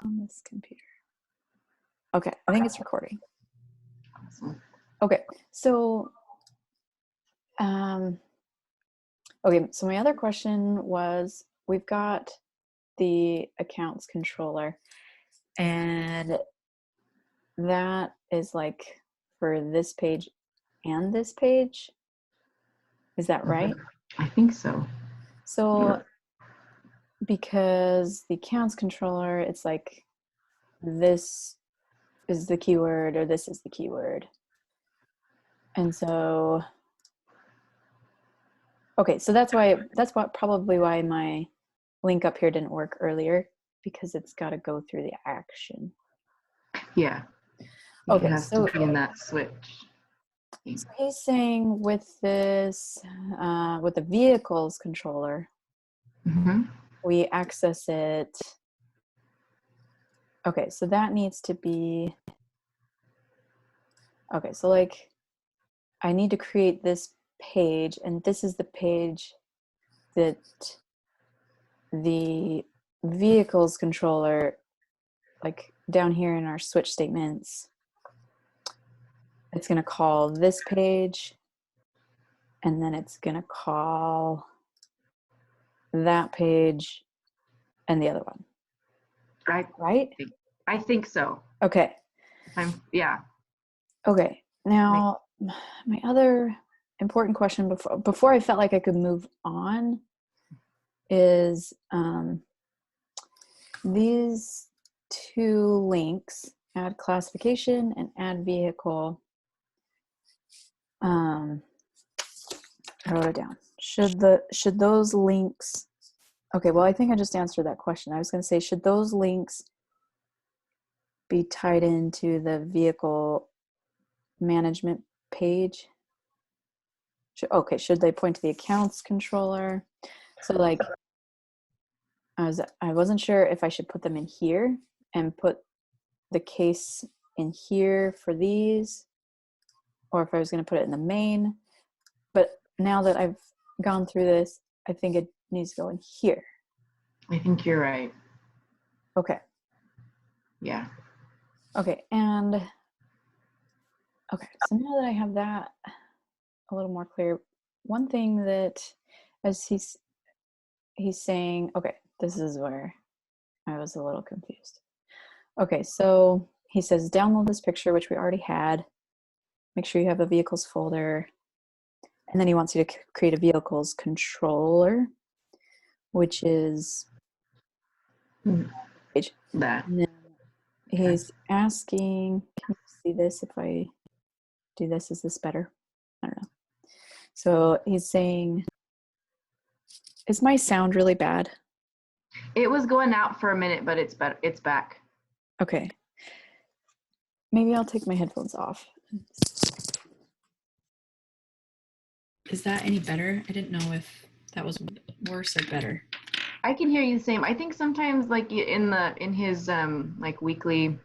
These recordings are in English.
on this computer. Okay, I think it's recording. Awesome. Okay, so okay, so my other question was, we've got the accounts controller, and that is like for this page and this page. Is that right? I think so. So because the accounts controller, it's like this is the keyword or this is the keyword. And so, okay, so that's probably why my link up here didn't work earlier, because it's got to go through the action. Yeah. Okay, it has to be in that switch. So he's saying with this, with the vehicles controller, we access it. Okay, so that needs to be, okay, so like I need to create this page, and this is the page that the vehicles controller, like down here in our switch statements, it's going to call this page, and then it's going to call that page and the other one. Right? I think so. Okay. Yeah. Okay. Now, my other important question before I felt like I could move on is these two links, add classification and add vehicle. I wrote it down. Should those links, okay, well, I think I just answered that question. I was going to say, should those links be tied into the vehicle management page? Should they point to the accounts controller? So like, I wasn't sure if I should put them in here and put the case in here for these, or if I was going to put it in the main. But now that I've gone through this, I think it needs to go in here. I think you're right. Okay. Yeah. Okay, and okay, so now that I have that a little more clear, one thing that as he's saying, okay, this is where I was a little confused. Okay, so he says download this picture, which we already had. Make sure you have a vehicles folder. And then he wants you to create a vehicles controller, which is that. And then he's asking, can you see this if I do this? Is this better? I don't know. So he's saying, is my sound really bad? It was going out for a minute, but it's better. It's back. Okay. Maybe I'll take my headphones off. Is that any better? I didn't know if that was worse or better. I can hear you the same. I think sometimes like in his like weekly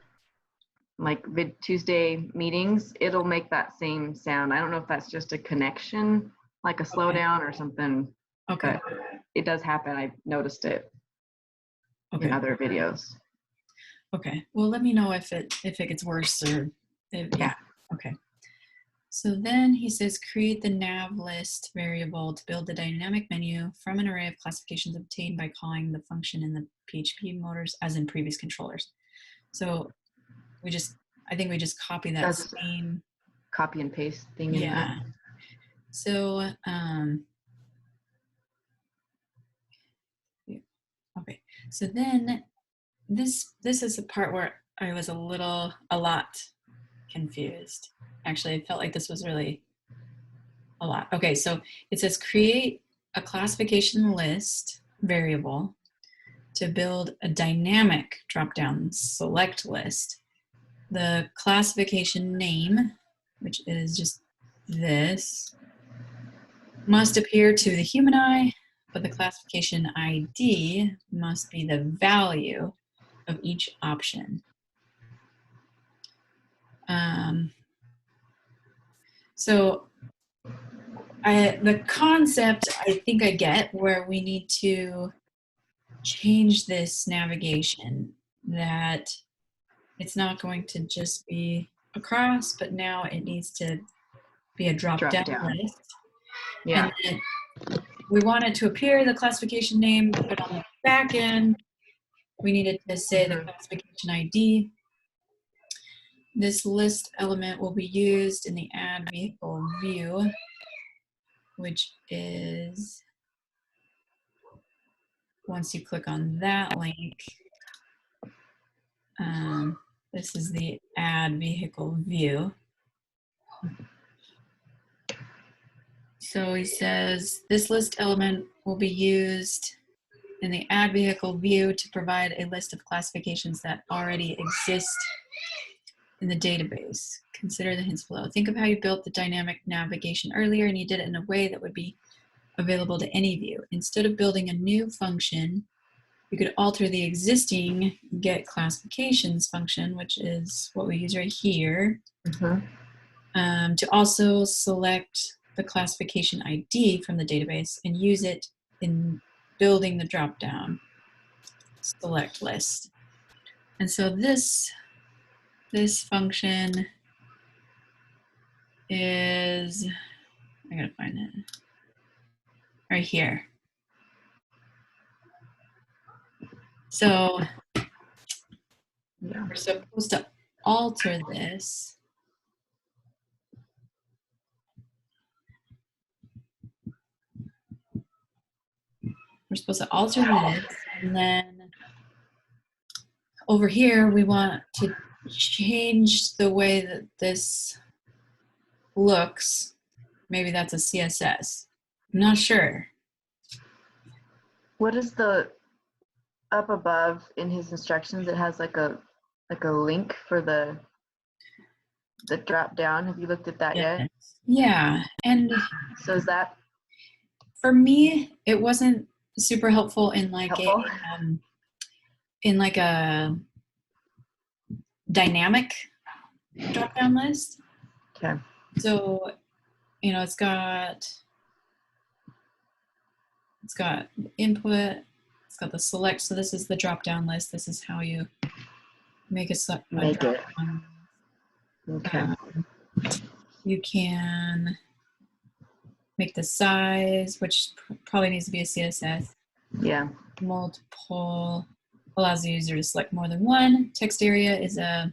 like Tuesday meetings, it'll make that same sound. I don't know if that's just a connection, like a slowdown or something. Okay. But it does happen. I've noticed it in other videos. Okay. Well, let me know if it gets worse or yeah. Okay. So then he says, create the nav list variable to build the dynamic menu from an array of classifications obtained by calling the function in the PHP motors as in previous controllers. So I think we just copy that same copy and paste thing. Yeah. In so, okay. So then this is the part where I was a lot confused. Actually, I felt like this was really a lot. Okay, so it says create a classification list variable to build a dynamic drop-down select list. The classification name, which is just this, must appear to the human eye, but the classification ID must be the value of each option. So the concept I think I get, where we need to change this navigation that it's not going to just be across, but now it needs to be a drop-down list. Yeah. And then we want it to appear the classification name, but on the back end, we needed to say the classification ID. This list element will be used in the add vehicle view, which is, once you click on that link, this is the add vehicle view. So he says, this list element will be used in the add vehicle view to provide a list of classifications that already exist in the database. Consider the hints below. Think of how you built the dynamic navigation earlier and you did it in a way that would be available to any view. Instead of building a new function, you could alter the existing get classifications function, which is what we use right here, to also select the classification ID from the database and use it in building the drop-down select list. And so this function is, I gotta find it, right here. So we're supposed to alter this. We're supposed to alter this, and then over here we want to change the way that this looks. Maybe that's a CSS. I'm not sure. What is the up above in his instructions? It has like a link for the drop down. Have you looked at that yet? Yeah, and so is that for me it wasn't super helpful in like helpful? a dynamic drop down list. Okay. So, you know, it's got input, it's got the select. So this is the drop down list. This is how you make a Make it. Okay. You can make the size, which probably needs to be a CSS. Yeah. Multiple allows the user to select more than one. Text area is a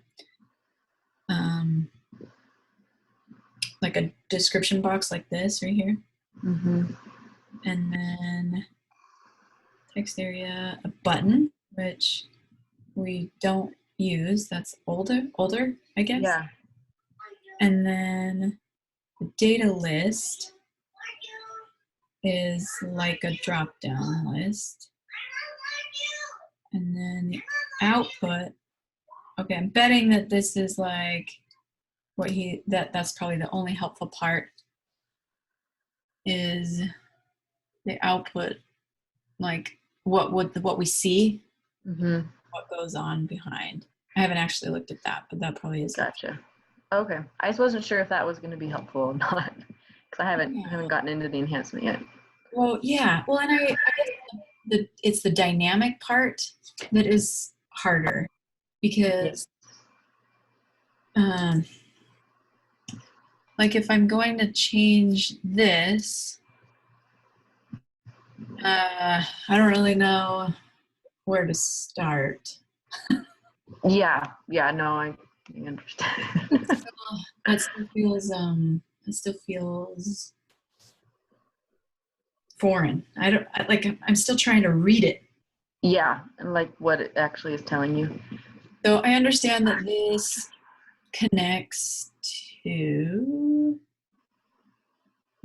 like a description box like this right here. And then text area, a button, which we don't use. That's older, I guess. Yeah. And then the data list is like a drop-down list. And then the output, okay, I'm betting that this is like what that's probably the only helpful part is the output, like what we see, what goes on behind. I haven't actually looked at that, but that probably is. Gotcha. Okay. I just wasn't sure if that was going to be helpful or not, because I haven't gotten into the enhancement yet. Well, yeah. Well, and I guess it's the dynamic part that is harder because, like if I'm going to change this, I don't really know where to start. Yeah. No, I understand. It still feels foreign. I'm still trying to read it. Yeah, and like what it actually is telling you. So I understand that this connects to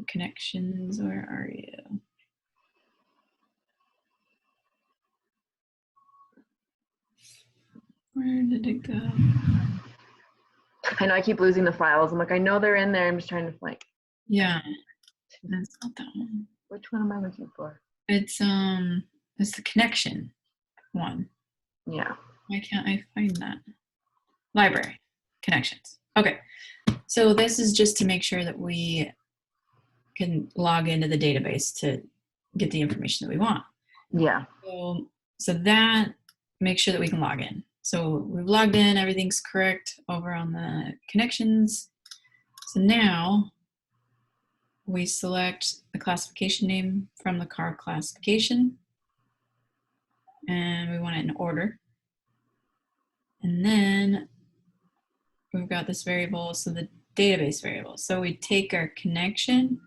connections. Where are you? Where did it go? I know I keep losing the files. I'm like, I know they're in there. I'm just trying to like. Yeah, that's not that one. Which one am I looking for? It's the connection one. Yeah. Why can't I find that? Library connections. Okay, so this is just to make sure that we can log into the database to get the information that we want. Yeah. So that makes sure that we can log in. So we've logged in, everything's correct over on the connections. So now we select the classification name from the car classification, and we want it in order. And then we've got this variable, so the database variable. So we take our connection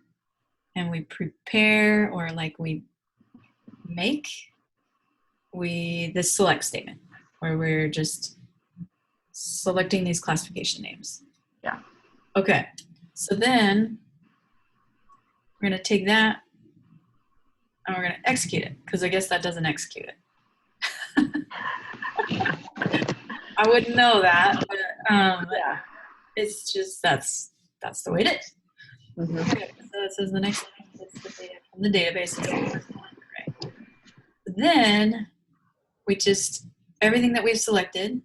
and we prepare, or like we make the select statement where we're just selecting these classification names. Yeah. Okay, so then we're going to take that and we're going to execute it, because I guess that doesn't execute it. I wouldn't know that, but Yeah. it's just that's the way it is. Mm-hmm. Okay, so it says the next one is the data from the database. Is the first one, right? Then we just, everything that we've selected,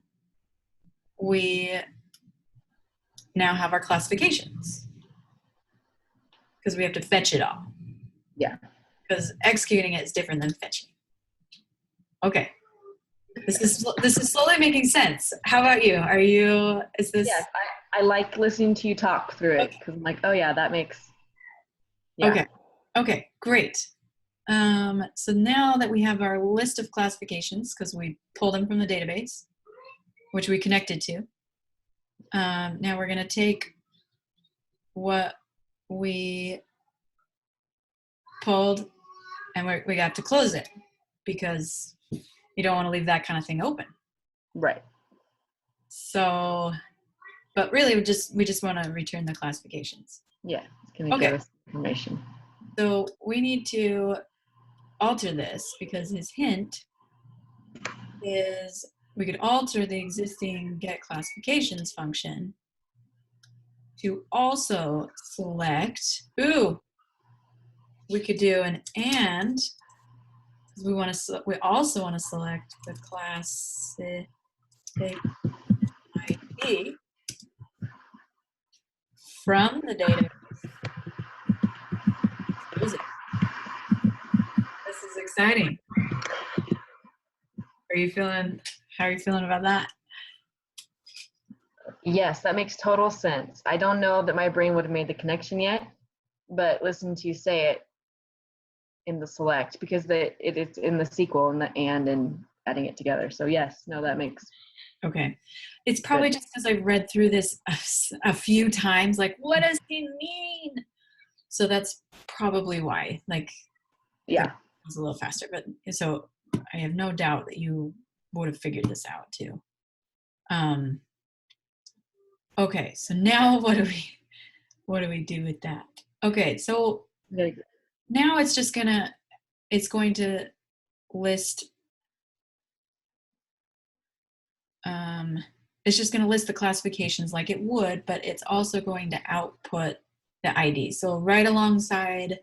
we now have our classifications, because we have to fetch it all. Yeah. Because executing it is different than fetching. Okay. This is slowly making sense. How about you? Is this? Yes, I like listening to you talk through it, because I'm like, oh yeah, that makes. Yeah. Okay, great. So now that we have our list of classifications, because we pulled them from the database, which we connected to, now we're going to take what we pulled and we got to close it, because you don't want to leave that kind of thing open. Right. So, but really we just want to return the classifications. Yeah, it's going to give us information. So we need to alter this, because his hint is we could alter the existing get classifications function to also select, we could do an and, because we also want to select the classic ID from the database. This is exciting. How are you feeling about that? Yes, that makes total sense. I don't know that my brain would have made the connection yet, but listening to you say it in the select, because it's in the SQL and adding it together. So yes, no, that makes. Okay. It's probably just because I've read through this a few times, like, what does he mean? So that's probably why, like, yeah, it was a little faster. But so I have no doubt that you would have figured this out too. Okay, so now what do we do with that? Okay, so now it's going to list, it's just going to list the classifications like it would, but it's also going to output the ID. So right alongside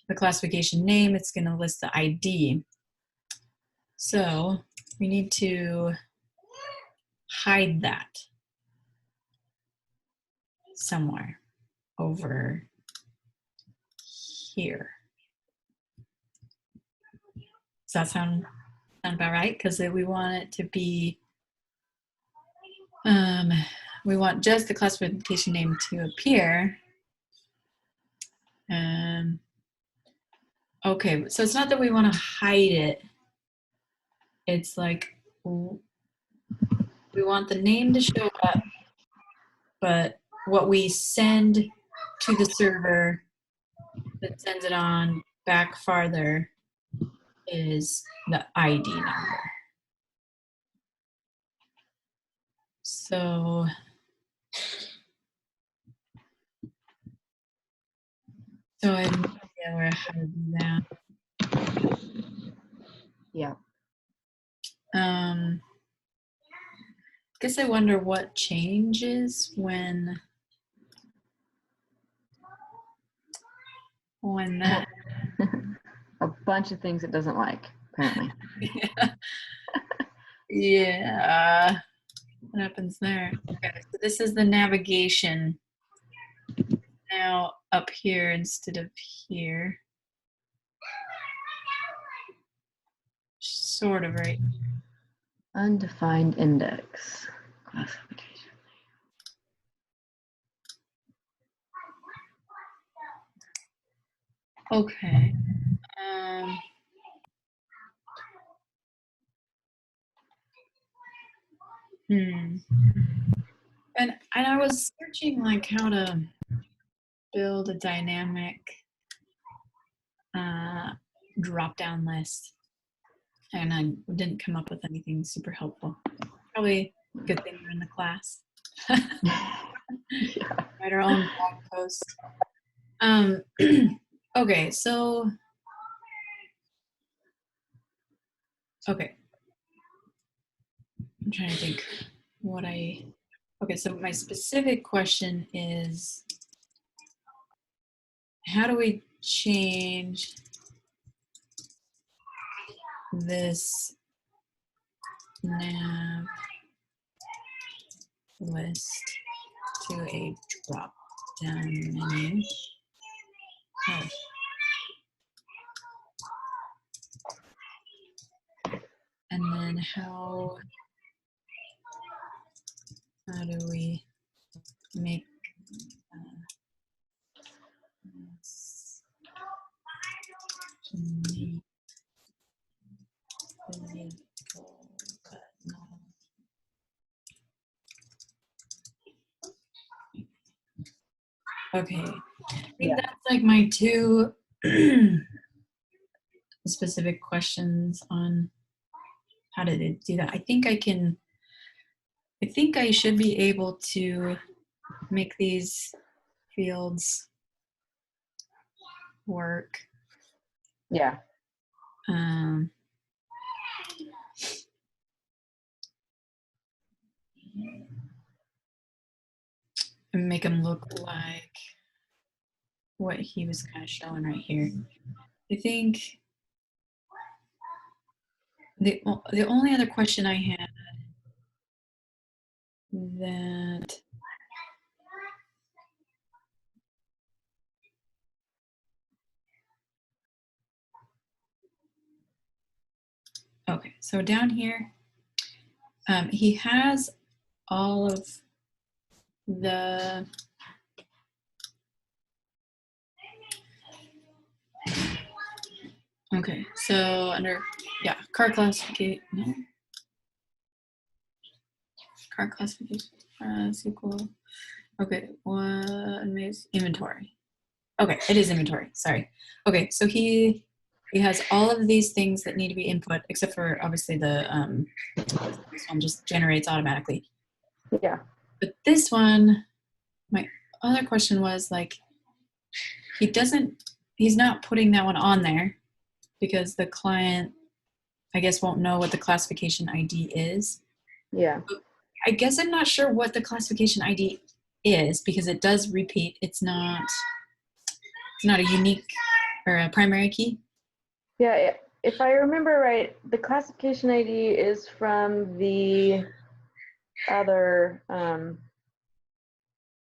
the classification name, it's going to list the ID. So we need to hide that somewhere over here. Does that sound about right? Because we want it to be, we want just the classification name to appear. Okay, so it's not that we want to hide it. It's like we want the name to show up, but what we send to the server that sends it on back farther is the ID number. So I have no idea how to do that. Yeah. Guess I wonder what changes when that. A bunch of things it doesn't like, apparently. Yeah. What happens there? Okay, so this is the navigation now up here instead of here. Sort of right. Undefined index classification. Okay. Hmm. And I was searching like how to build a dynamic drop down list, and I didn't come up with anything super helpful. Probably a good thing we're in the class. Yeah. Write our own blog post. Okay, so okay. I'm trying to think what okay, so my specific question is how do we change this nav list to a drop down menu? Oh. And then how do we make okay, I think that's like my two specific questions on how did it do that. I think I should be able to make these fields work. Yeah. And make them look like what he was kind of showing right here. I think the only other question I had that okay, so down here he has all of the okay, so under car classification, no, car classification SQL. Okay, one is inventory. Okay, it is inventory. Sorry. Okay, so he has all of these things that need to be input, except for obviously the this one just generates automatically. Yeah. But this one, my other question was like, he's not putting that one on there because the client, I guess, won't know what the classification ID is. Yeah. I guess I'm not sure what the classification ID is because it does repeat. It's not a unique or a primary key. Yeah. If I remember right, the classification ID is from the other,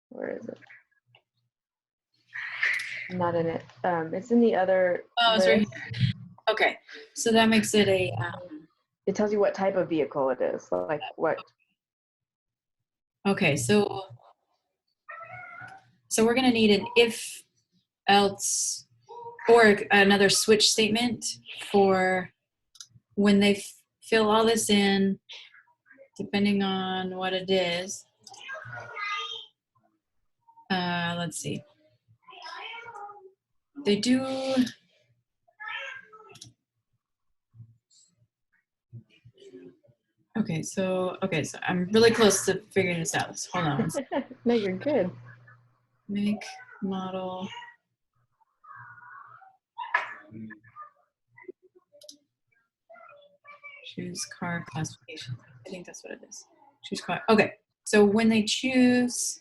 where is it? I'm not in it. It's in the other Oh, it's right list. here. Okay, so that makes it a It tells you what type of vehicle it is, like what. okay, so we're gonna need an if else or another switch statement for when they fill all this in, depending on what it is. Let's see. They do. Okay, so I'm really close to figuring this out. Hold on. No, you're good. Make model. Choose car classification. I think that's what it is. Choose car. Okay, so when they choose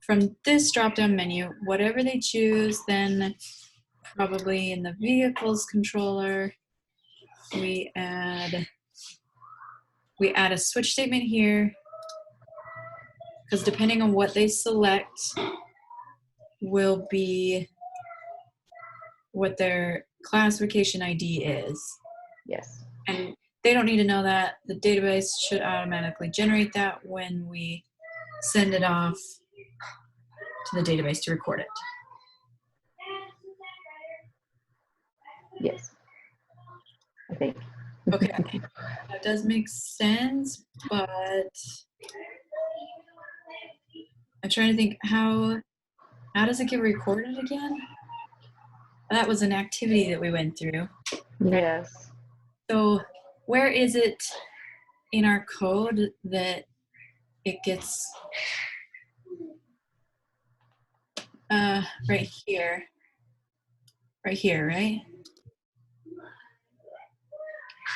from this drop-down menu, whatever they choose, then probably in the vehicles controller, we add a switch statement here because depending on what they select will be what their classification ID is. Yes. And they don't need to know that. The database should automatically generate that when we send it off to the database to record it. Yes, I think. Okay, that does make sense, but I'm trying to think how does it get recorded again? That was an activity that we went through. Yes. So where is it in our code that it gets right here, right?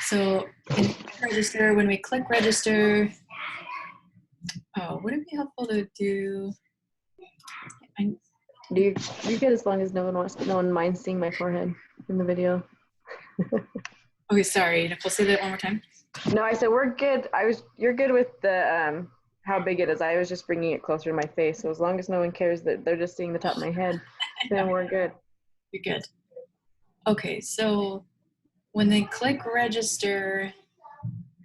So in register, when we click register, oh, would it be helpful to do? You're good as long as no one minds seeing my forehead in the video. Okay, sorry, Nicole, say that one more time. No, I said we're good. You're good with the how big it is. I was just bringing it closer to my face. So as long as no one cares that they're just seeing the top of my head, then we're good. You're good. Okay, so when they click register,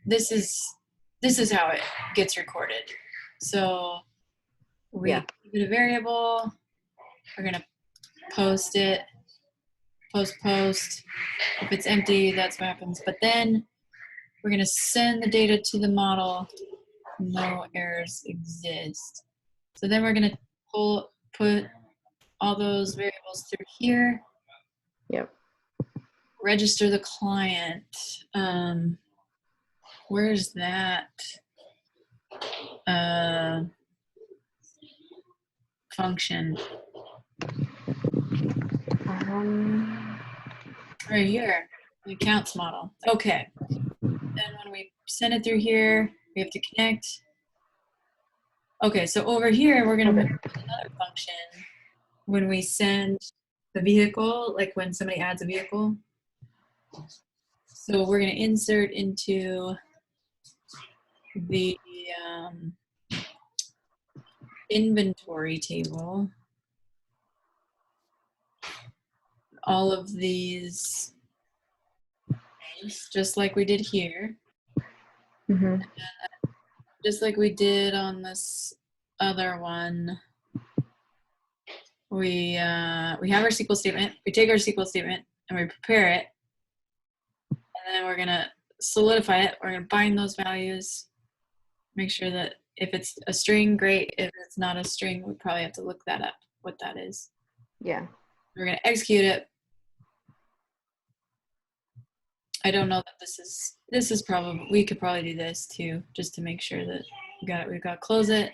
this is how it gets recorded. So we give it a variable. We're gonna post it. Post. If it's empty, that's what happens. But then we're gonna send the data to the model. No errors exist. So then we're gonna put all those variables through here. Yep. Register the client. Where's that function? Right here, the accounts model. Okay. Then when we send it through here, we have to connect. Okay, so over here, we're gonna make another function when we send the vehicle, like when somebody adds a vehicle. So we're gonna insert into the inventory table all of these just like we did here. Mm-hmm. Just like we did on this other one. We have our SQL statement. We take our SQL statement and we prepare it. And then we're gonna solidify it. We're gonna bind those values. Make sure that if it's a string, great. If it's not a string, we probably have to look that up, what that is. Yeah. We're gonna execute it. I don't know that this is probably, we could probably do this too, just to make sure that we've got to close it.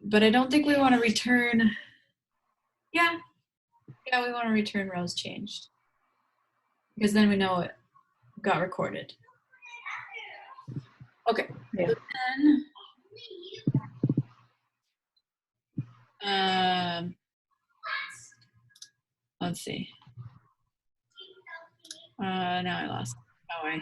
But I don't think we want to return, yeah, we want to return rows changed. Because then we know it got recorded. Okay. Yeah. So then, let's see. Now I lost. Oh,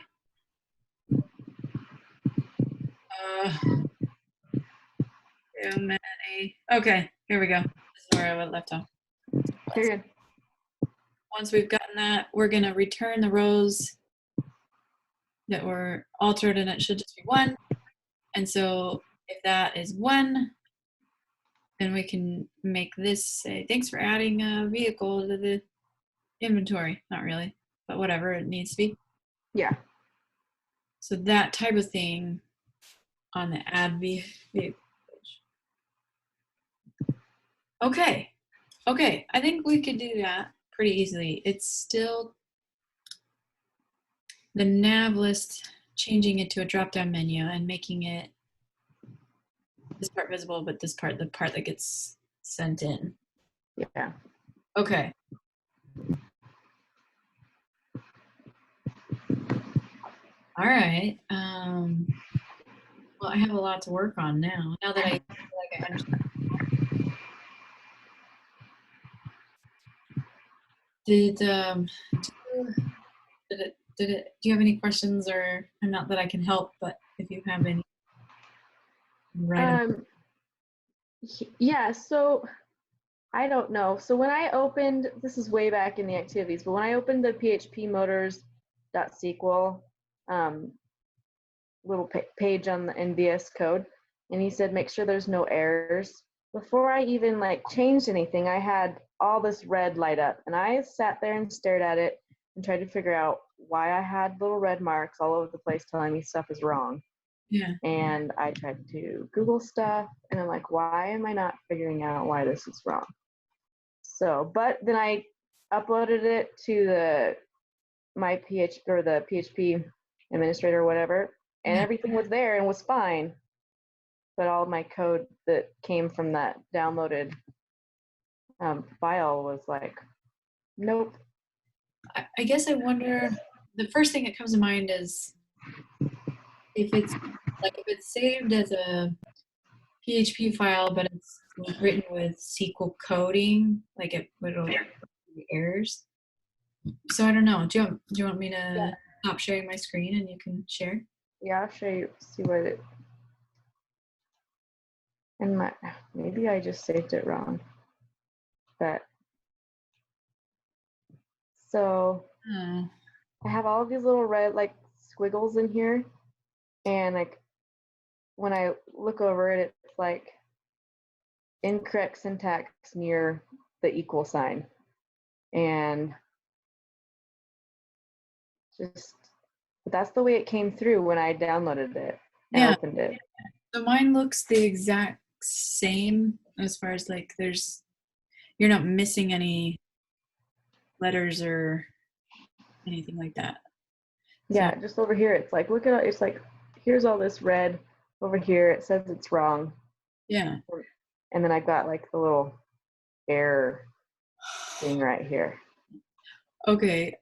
too many. Okay, here we go. This is where I left off. You're good. Once we've gotten that, we're gonna return the rows that were altered, and it should just be 1. And so if that is 1, then we can make this say, thanks for adding a vehicle to the inventory. Not really, but whatever it needs to be. Yeah. So that type of thing on the add vehicle page. Okay, I think we could do that pretty easily. It's still the nav list, changing it to a drop-down menu and making it this part visible, but this part, the part that gets sent in. Yeah. Okay. All right. Well, I have a lot to work on now. Now that I feel like I understand. Do you have any questions, or not that I can help, but if you have any, right? Yeah, so I don't know. So when I opened, this is way back in the activities, but when I opened the PHP motors .sql little page on the VS Code, and he said make sure there's no errors. Before I even like changed anything, I had all this red light up, and I sat there and stared at it and tried to figure out why I had little red marks all over the place telling me stuff is wrong. Yeah. And I tried to Google stuff, and I'm like, why am I not figuring out why this is wrong? So, but then I uploaded it to my PHP administrator or whatever, and Yeah. everything was there and was fine. But all my code that came from that downloaded file was like, nope. I guess I wonder, the first thing that comes to mind is if it's saved as a PHP file, but it's written with SQL coding, like it'll errors. So I don't know. Do you want me to stop sharing my screen and you can share? Yeah, I'll show you. See what it. And maybe I just saved it wrong. But so Oh. I have all of these little red like squiggles in here, and like when I look over it, it's like incorrect syntax near the equal sign, and just but that's the way it came through when I downloaded it and Yeah. opened it. So mine looks the exact same as far as like you're not missing any letters or anything like that. Yeah, So, just over here, it's like look at it's like here's all this red over here. It says it's wrong. yeah. And then I got like the little error thing right here. Okay.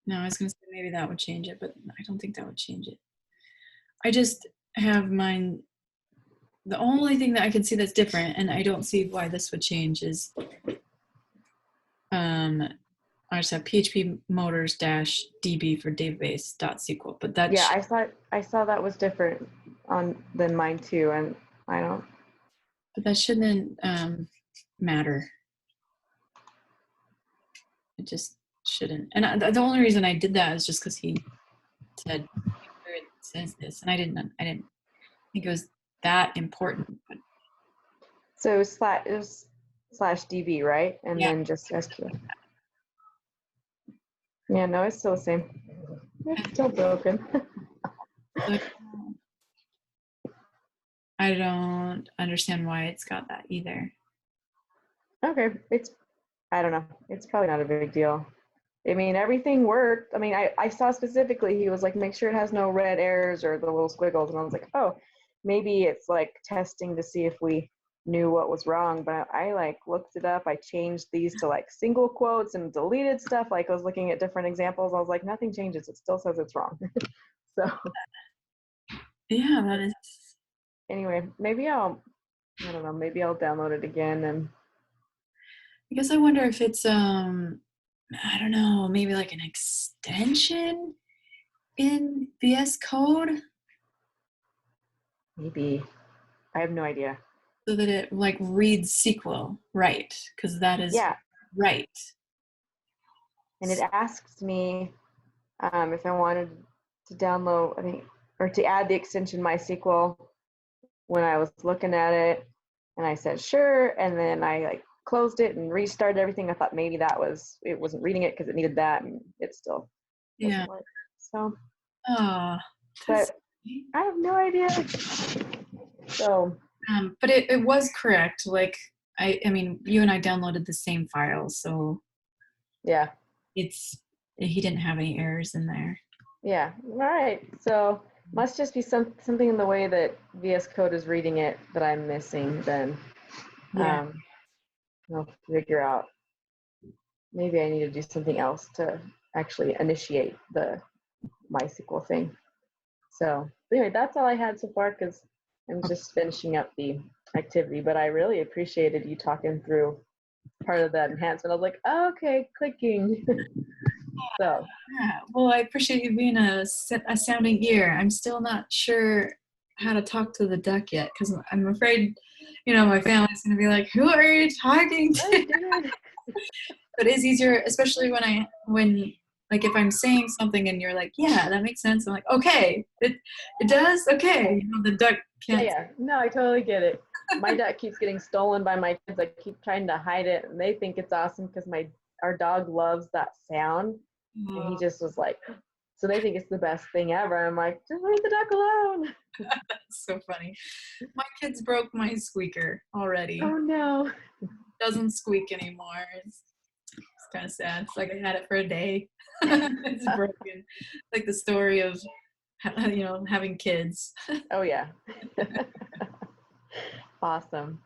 No, I was gonna say maybe that would change it, but I don't think that would change it. I just have mine. The only thing that I can see that's different, and I don't see why this would change, is I just have PHP motors dash DB for database dot SQL, but that Yeah, I saw that was different than mine too, and I don't. but that shouldn't matter. It just shouldn't. And the only reason I did that is just because he said where it says this, and I didn't think it was that important. But So it was slash DB, right? And yeah, then just SQL. Yeah, no, it's still the same. It's still broken. I don't understand why it's got that either. Okay, I don't know. It's probably not a big deal. I mean, everything worked. I mean, I saw specifically he was like, make sure it has no red errors or the little squiggles, and I was like, oh, maybe it's like testing to see if we knew what was wrong. But I like looked it up. I changed these to like single quotes and deleted stuff. Like I was looking at different examples. I was like, nothing changes. It still says it's wrong. So Yeah, that is. anyway, I don't know, maybe I'll download it again. And I guess I wonder if it's I don't know, maybe like an extension in VS Code maybe, I have no idea. so that it like reads SQL right, because that is Yeah. right. And it asks me if I wanted to download, I think, or to add the extension MySQL when I was looking at it. And I said, sure. And then I like closed it and restarted everything. I thought maybe it wasn't reading it because it needed that. And it still Yeah. wasn't working. So, Oh, but I have no idea. So, but it was correct. Like I mean, you and I downloaded the same file, so yeah. he didn't have any errors in there. Yeah. All right. So must just be something in the way that VS Code is reading it that I'm missing then. Yeah. I'll figure out. Maybe I need to do something else to actually initiate the MySQL thing. So anyway, that's all I had so far because I'm just finishing up the activity, but I really appreciated you talking through part of that enhancement. I was like, oh, okay, clicking. So Yeah. Well, I appreciate you being a sounding ear. I'm still not sure how to talk to the duck yet because I'm afraid, my family's going to be like, who are you talking to? But it is easier, especially when like if I'm saying something and you're like, yeah, that makes sense. I'm like, okay, it does. Okay, the duck Yeah, can't. yeah. No, I totally get it. My duck keeps getting stolen by my kids. I keep trying to hide it, and they think it's awesome because our dog loves that sound, and he Oh, just was like, so they think it's the best thing ever. I'm like, just leave the duck alone. that's so funny. My kids broke my squeaker already. Oh no. Doesn't squeak anymore. It's kind of sad. It's like I had it for a day. It's broken. Like the story of having kids. Oh yeah. Awesome.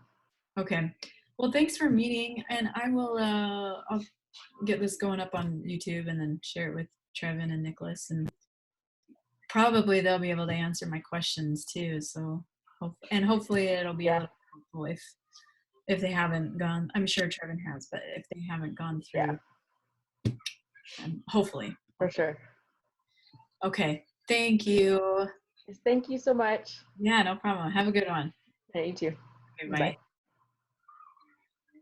Okay. Well, thanks for meeting, and I'll get this going up on YouTube and then share it with Trevin and Nicholas, and probably they'll be able to answer my questions too. So, and hopefully it'll be a Yeah, little helpful if they haven't gone. I'm sure Trevin has, but if they haven't gone yeah, through, hopefully. for sure. Okay. Thank you. Thank you so much. Yeah, no problem. Have a good one. Yeah, you too. Okay, Bye. bye.